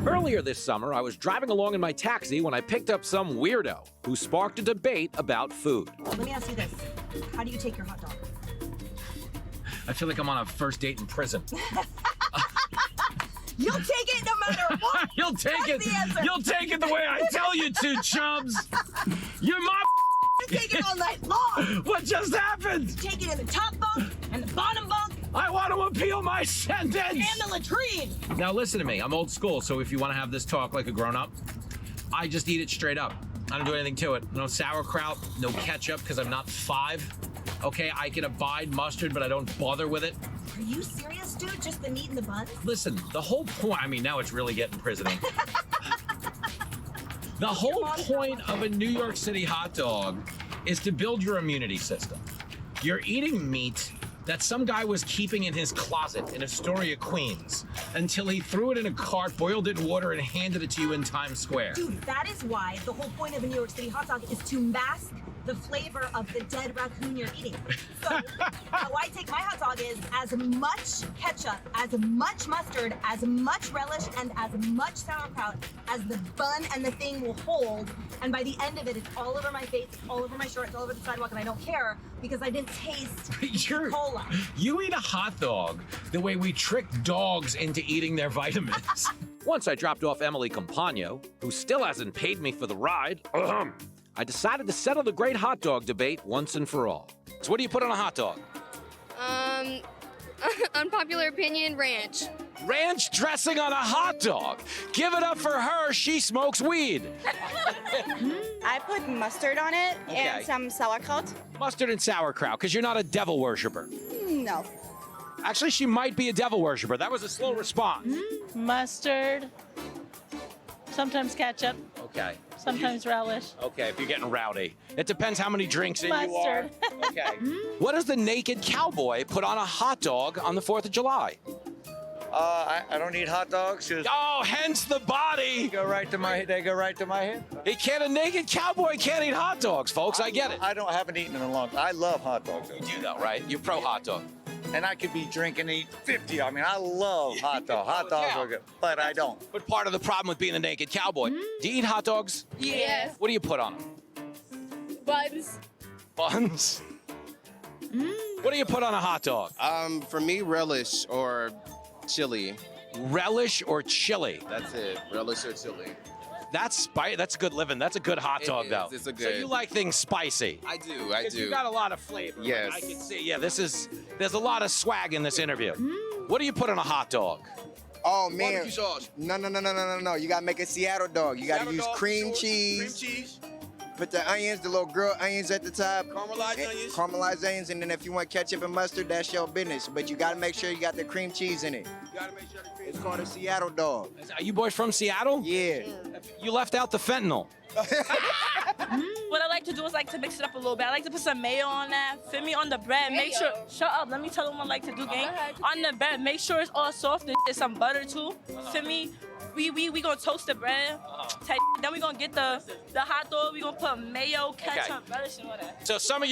Earlier this summer, I was driving along in my taxi when I picked up some weirdo who sparked a debate about food. Let me ask you this. How do you take your hot dog? I feel like I'm on a first date in prison. You'll take it no matter what. You'll take it. You'll take it the way I tell you to, Chubbs. You're my You take it all night long. What just happened? Take it in the top bunk and the bottom bunk I want to appeal my sentence. and the latrine. Now listen to me. I'm old school, so if you want to have this talk like a grown-up, I just eat it straight up. I don't do anything to it. No sauerkraut, no ketchup, because I'm not 5. Okay, I can abide mustard, but I don't bother with it. Are you serious, dude? Just the meat and the buns? Listen, the whole point, I mean, now it's really getting prisoning. The whole point of a New York City hot dog is to build your immunity system. You're eating meat that some guy was keeping in his closet in Astoria, Queens, until he threw it in a cart, boiled it in water, and handed it to you in Times Square. Dude, that is why the whole point of a New York City hot dog is to mask the flavor of the dead raccoon you're eating. So how I take my hot dog is as much ketchup, as much mustard, as much relish, and as much sauerkraut as the bun and the thing will hold. And by the end of it, it's all over my face, it's all over my shirt, it's all over the sidewalk, and I don't care because I didn't taste cola. You eat a hot dog the way we trick dogs into eating their vitamins. Once I dropped off Emily Compagno, who still hasn't paid me for the ride, I decided to settle the great hot dog debate once and for all. So what do you put on a hot dog? Unpopular opinion, ranch. Ranch dressing on a hot dog. Give it up for her, she smokes weed. I put mustard on it Okay. and some sauerkraut. Mustard and sauerkraut, because you're not a devil worshiper. No. Actually, she might be a devil worshiper. That was a slow response. Mustard, sometimes ketchup, Okay. sometimes relish. Okay, if you're getting rowdy. It depends how many drinks in you are. Mustard. Okay. What does the naked cowboy put on a hot dog on the 4th of July? I don't eat hot dogs. Oh, hence the body. They go right to my head. A naked cowboy can't eat hot dogs, folks. I get it. I haven't eaten in a long time. I love hot dogs. You do though, right? You're pro hot dog. And I could be drinking and eat 50. I mean, I love hot dogs. Hot dogs are good, but I don't. But part of the problem with being a naked cowboy, do you eat hot dogs? Yes. What do you put on them? Buns. Buns? What do you put on a hot dog? For me, relish or chili. Relish or chili? That's it. Relish or chili. That's good living. That's a good hot dog, though. It's a So good. you like things spicy? I do. You got a lot of flavor. Like, Yes. I can see. Yeah, there's a lot of swag in this interview. What do you put on a hot dog? Oh man, Barbecue sauce. no. You gotta make a Seattle dog. You gotta Seattle use dog, cream sure. cheese. Cream cheese. Put the onions, the little grilled onions at the top. Caramelized onions. Caramelized onions, and then if you want ketchup and mustard, that's your business. But you gotta make sure you got the cream cheese in it. You gotta make sure the cream It's called a Seattle dog. Are you boys from Seattle? Yeah. You left out the fentanyl. What I like to do is like to mix it up a little bit. I like to put some mayo on that. Fit me on the bread. Make sure. Shut up. Let me tell them what I like to do, gang. On the bread, make sure it's all soft and some butter too. Fit me. We gonna toast the bread. Then we gonna get the hot dog. We gonna put mayo, ketchup, relish, and all that. So some of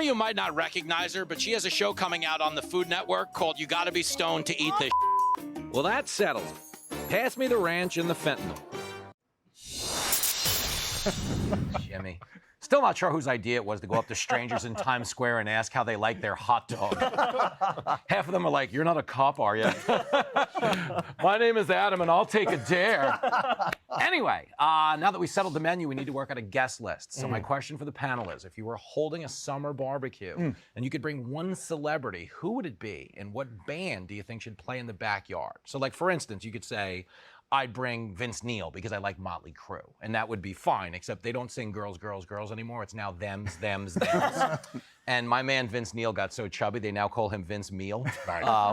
you might not recognize her, but she has a show coming out on the Food Network called "You Gotta Be Stoned to Eat This." Well, that's settled. Pass me the ranch and the fentanyl. Jimmy. Still not sure whose idea it was to go up to strangers in Times Square and ask how they like their hot dog. Half of them are like, "You're not a cop, are you?" "My name is Adam, and I'll take a dare." Anyway, now that we settled the menu, we need to work out a guest list. So my question for the panel is, if you were holding a summer barbecue and you could bring one celebrity, who would it be? And what band do you think should play in the backyard? So like, for instance, you could say, I'd bring Vince Neil because I like Motley Crue, and that would be fine, except they don't sing girls, girls, girls anymore. It's now thems, thems, thems. And my man Vince Neil got so chubby, they now call him Vince Meal,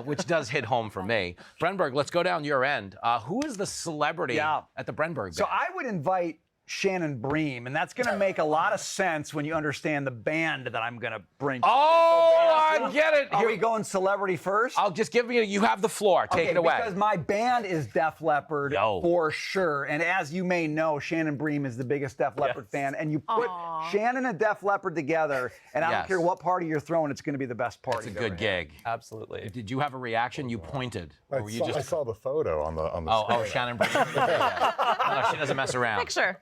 which does hit home for me. Brenberg, let's go down your end. Who is the celebrity at the Brenberg band? So I would invite Shannon Bream, and that's going to make a lot of sense when you understand the band that I'm going to bring. Oh, I get it. Are we going celebrity first? I'll just give you have the floor. Take it away. Because my band is Def Leppard for sure. And as you may know, Shannon Bream is the biggest Def Leppard fan. And you put Shannon and Def Leppard together, and I don't care what party you're throwing, it's going to be the best party. It's a good gig. Absolutely. Did you have a reaction? You pointed. I saw the photo on the Oh, Shannon Bream. No, she doesn't mess around. Picture.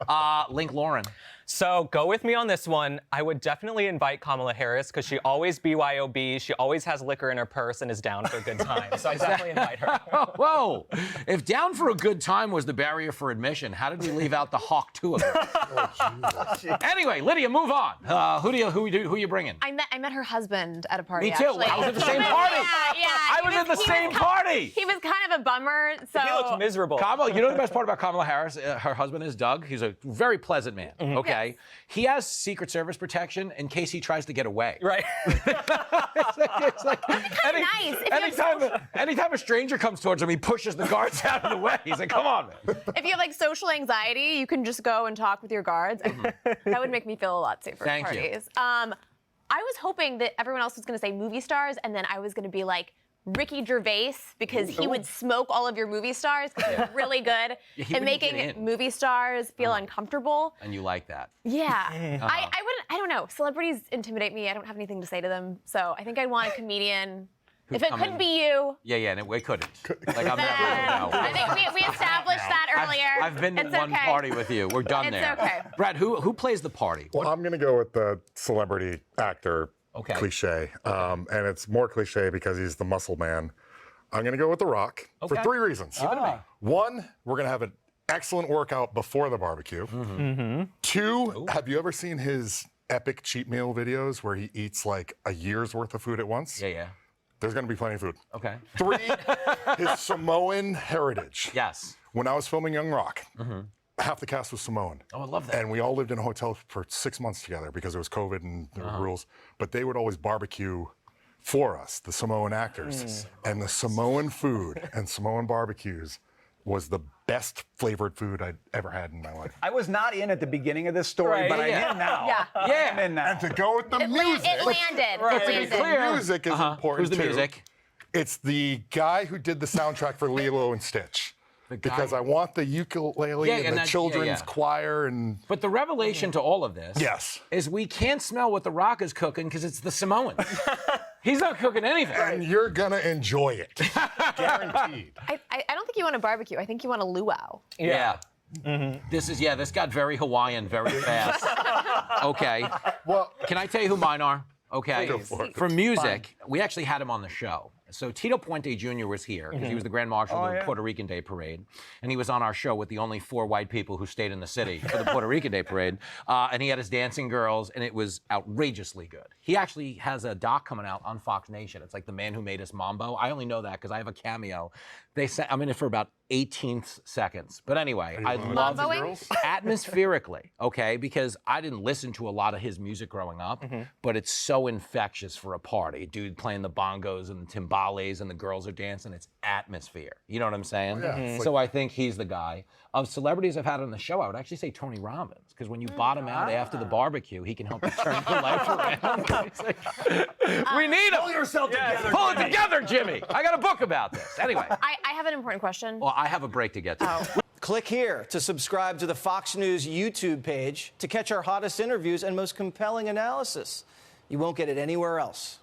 Link Lauren. So go with me on this one. I would definitely invite Kamala Harris because she always BYOB. She always has liquor in her purse and is down for a good time. So I definitely invite her. Whoa. If down for a good time was the barrier for admission, how did we leave out the Hawk 2 of it? Anyway, Lydia, move on. Who you bringing? I met her husband at a party. Me too. Actually. I was at the same party. I was at the same party. He was kind of a bummer. So he looked miserable. Kamala, you know the best part about Kamala Harris? Her husband is Doug. He's a very pleasant man. Okay. Yes. He has Secret Service protection in case he tries to get away. Right. It's like nice. Anytime a stranger comes towards him, he pushes the guards out of the way. He's like, come on, man. If you have like social anxiety, you can just go and talk with your guards. That would make me feel a lot safer at parties. I was hoping that everyone else was going to say movie stars, and then I was going to be like Ricky Gervais, because he would smoke all of your movie stars because he's really good at making movie stars feel uncomfortable. And you like that? Yeah. I don't know. Celebrities intimidate me. I don't have anything to say to them. So I think I'd want a comedian. If it couldn't be you. Yeah, and it couldn't. Like, I'm I think we established that earlier. I've been to one party with you. We're done there. It's okay. Brad, who plays the party? Well, I'm going to go with the celebrity actor cliche. And it's more cliche because he's the muscle man. I'm going to go with The Rock for 3 reasons. One, we're going to have an excellent workout before the barbecue. 2, have you ever seen his epic cheat meal videos where he eats like a year's worth of food at once? Yeah. There's going to be plenty of food. Okay. 3, his Samoan heritage. Yes. When I was filming Young Rock, half the cast was Samoan. Oh, I love that. And we all lived in a hotel for 6 months together because it was COVID and there were rules. But they would always barbecue for us, the Samoan actors. And the Samoan food and Samoan barbecues was the best flavored food I'd ever had in my life. I was not in at the beginning of this story, but I'm in now. I'm in now. And to go with the music. It landed. To be clear, music is important Who's the music? It's the guy who did the soundtrack for Lilo and Stitch. Because I want the ukulele and the children's choir and. But the revelation to all of this is we can't smell what The Rock is cooking because it's the Samoan. He's not cooking anything. And you're gonna enjoy it. Guaranteed. I don't think you want a barbecue. I think you want a luau. Yeah. This got very Hawaiian very fast. Okay. Well, can I tell you who mine are? Okay. Go for it. For music, we actually had him on the show. So Tito Puente Jr. was here because he was the Grand Marshal of the Puerto Rican Day Parade. And he was on our show with the only 4 white people who stayed in the city for the Puerto Rican Day Parade. And he had his dancing girls, and it was outrageously good. He actually has a doc coming out on Fox Nation. It's like The Man Who Made Us Mambo. I only know that because I have a cameo. I'm in it for about 18 seconds. But anyway, I love it atmospherically, okay? Because I didn't listen to a lot of his music growing up, but it's so infectious for a party. Dude playing the bongos and the timbales and the girls are dancing. It's atmosphere. You know what I'm saying? Yeah, So I think he's the guy. Of celebrities I've had on the show, I would actually say Tony Robbins, because when you bottom out after the barbecue, he can help you turn your life around. We need him. Pull yourself together. Pull it together, Jimmy. I got a book about this. Anyway. I have an important question. Well, I have a break to get to. Click here to subscribe to the Fox News YouTube page to catch our hottest interviews and most compelling analysis. You won't get it anywhere else.